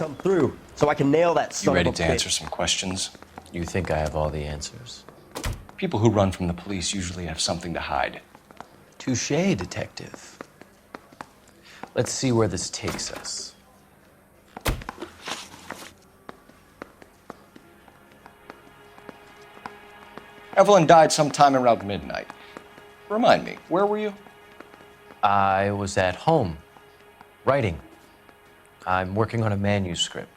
come through so I can nail that son You ready of a to bitch. answer some questions? You think I have all the answers? People who run from the police usually have something to hide. Touché, detective. Let's see where this takes us. Evelyn died sometime around midnight. Remind me, where were you? I was at home, writing. I'm working on a manuscript.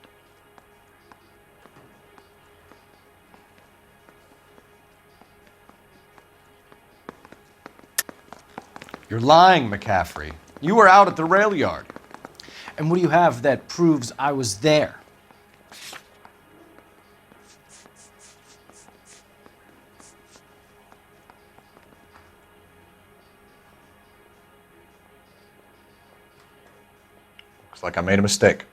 You're lying, McCaffrey. You were out at the rail yard. And what do you have that proves I was there? Looks like I made a mistake.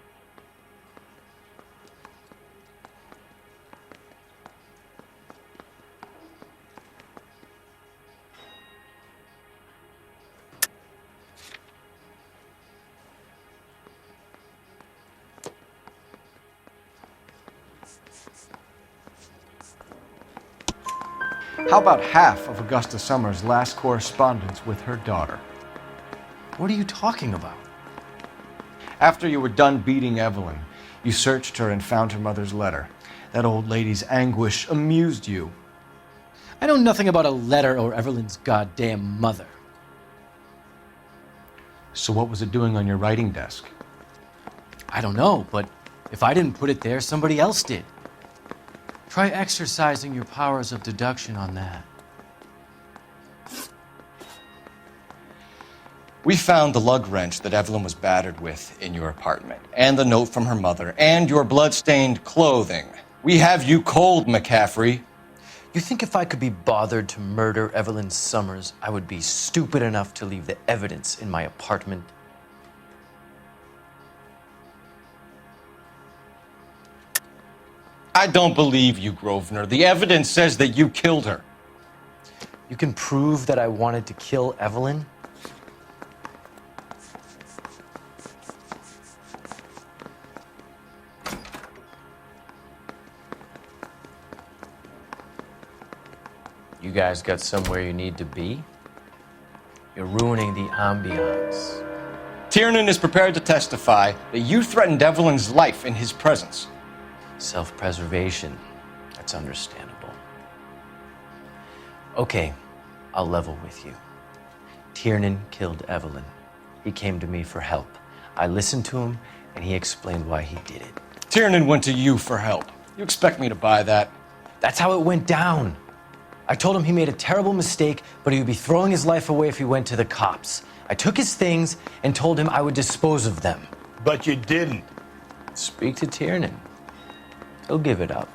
How about half of Augusta Summers' last correspondence with her daughter? What are you talking about? After you were done beating Evelyn, you searched her and found her mother's letter. That old lady's anguish amused you. I know nothing about a letter or Evelyn's goddamn mother. So what was it doing on your writing desk? I don't know, but if I didn't put it there, somebody else did. Try exercising your powers of deduction on that. We found the lug wrench that Evelyn was battered with in your apartment, and the note from her mother, and your blood-stained clothing. We have you cold, McCaffrey. You think if I could be bothered to murder Evelyn Summers, I would be stupid enough to leave the evidence in my apartment? I don't believe you, Grosvenor. The evidence says that you killed her. You can prove that I wanted to kill Evelyn? You guys got somewhere you need to be? You're ruining the ambiance. Tiernan is prepared to testify that you threatened Evelyn's life in his presence. Self-preservation. That's understandable. Okay, I'll level with you. Tiernan killed Evelyn. He came to me for help. I listened to him, and he explained why he did it. Tiernan went to you for help. You expect me to buy that? That's how it went down. I told him he made a terrible mistake, but he would be throwing his life away if he went to the cops. I took his things and told him I would dispose of them. But you didn't. Speak to Tiernan. He'll give it up.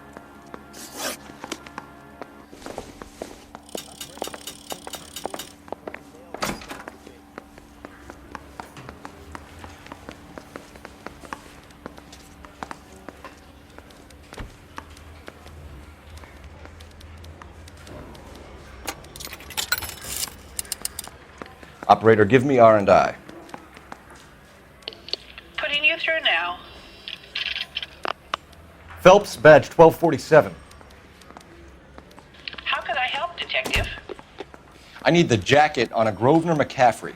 Operator, give me R&I. Putting you through now. Phelps, badge 1247. How could I help, Detective? I need the jacket on a Grosvenor McCaffrey.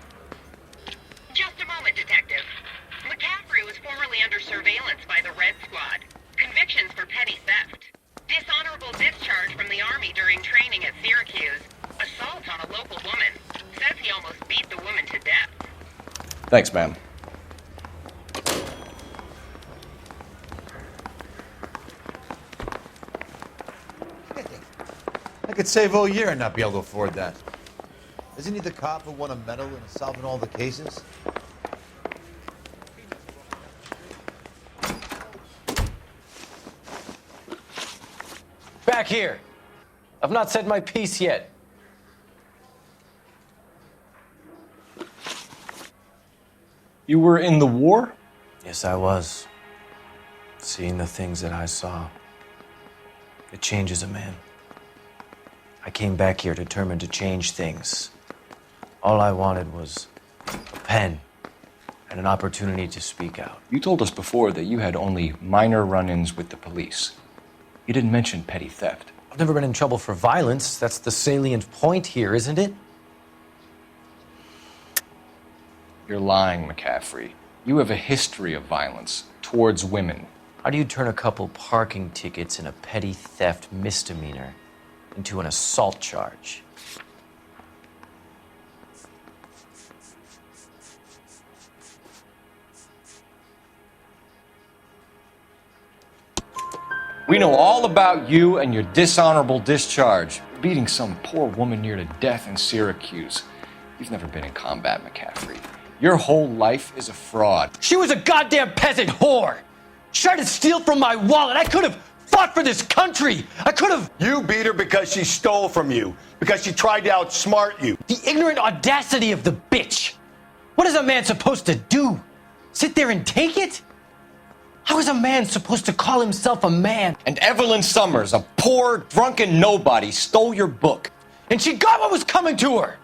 Just a moment, Detective. McCaffrey was formerly under surveillance by the Red Squad. Convictions for petty theft. Dishonorable discharge from the Army during training at Syracuse. Assault on a local woman. Says he almost beat the woman to death. Thanks, ma'am. I could save all year and not be able to afford that. Isn't he the cop who won a medal in solving all the cases? Back here. I've not said my piece yet. You were in the war? Yes, I was. Seeing the things that I saw. It changes a man. I came back here determined to change things. All I wanted was a pen and an opportunity to speak out. You told us before that you had only minor run-ins with the police. You didn't mention petty theft. I've never been in trouble for violence. That's the salient point here, isn't it? You're lying, McCaffrey. You have a history of violence towards women. How do you turn a couple parking tickets and a petty theft misdemeanor into an assault charge? We know all about you and your dishonorable discharge, beating some poor woman near to death in Syracuse. You've never been in combat, McCaffrey. Your whole life is a fraud. She was a goddamn peasant whore! She tried to steal from my wallet! I could have fought for this country! I could have... You beat her because she stole from you, because she tried to outsmart you. The ignorant audacity of the bitch! What is a man supposed to do? Sit there and take it? How is a man supposed to call himself a man? And Evelyn Summers, a poor, drunken nobody, stole your book. And she got what was coming to her!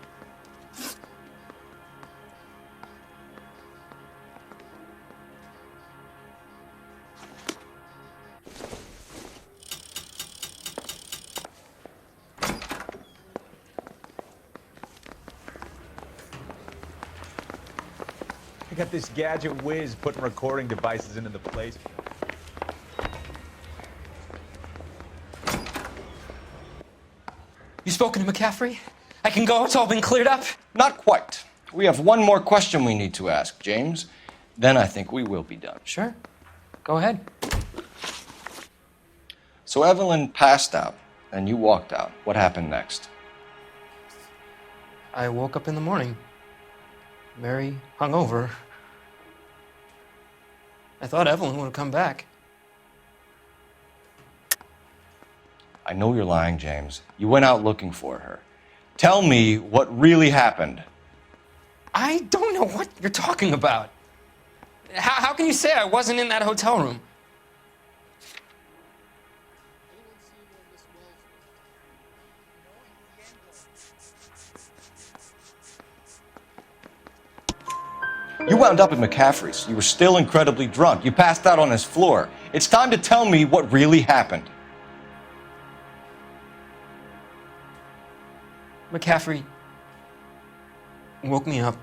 I got this gadget whiz putting recording devices into the place. You spoken to McCaffrey? I can go, it's all been cleared up? Not quite. We have one more question we need to ask, James. Then I think we will be done. Sure. Go ahead. So Evelyn passed out, and you walked out. What happened next? I woke up in the morning, very hungover. I thought Evelyn would have come back. I know you're lying, James. You went out looking for her. Tell me what really happened. I don't know what you're talking about. How can you say I wasn't in that hotel room? You wound up at McCaffrey's. You were still incredibly drunk. You passed out on his floor. It's time to tell me what really happened. McCaffrey woke me up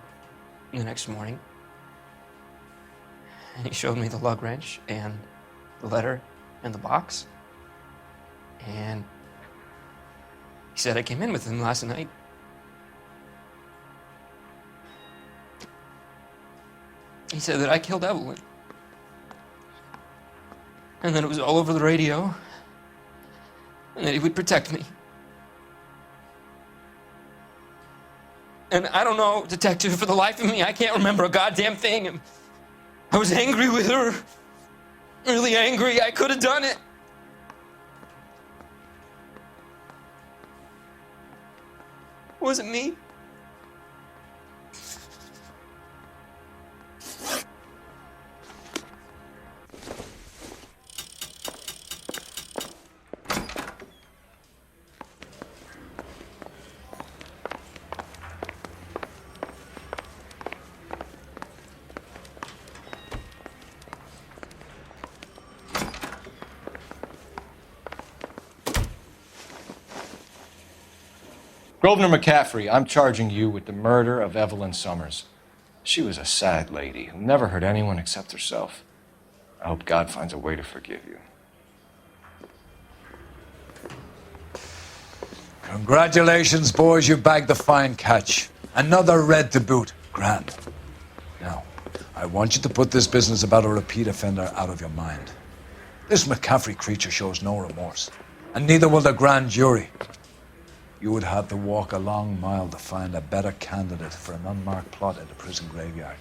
the next morning, and he showed me the lug wrench and the letter and the box, and he said I came in with him last night. He said that I killed Evelyn, and that it was all over the radio, and that he would protect me. And I don't know, Detective, for the life of me, I can't remember a goddamn thing. I was angry with her. Really angry. I could have done it. Was it me? Grosvenor McCaffrey, I'm charging you with the murder of Evelyn Summers. She was a sad lady who never hurt anyone except herself. I hope God finds a way to forgive you. Congratulations, boys, you bagged the fine catch. Another red to boot. Grand. Now, I want you to put this business about a repeat offender out of your mind. This McCaffrey creature shows no remorse, and neither will the grand jury. You would have to walk a long mile to find a better candidate for an unmarked plot at the prison graveyard.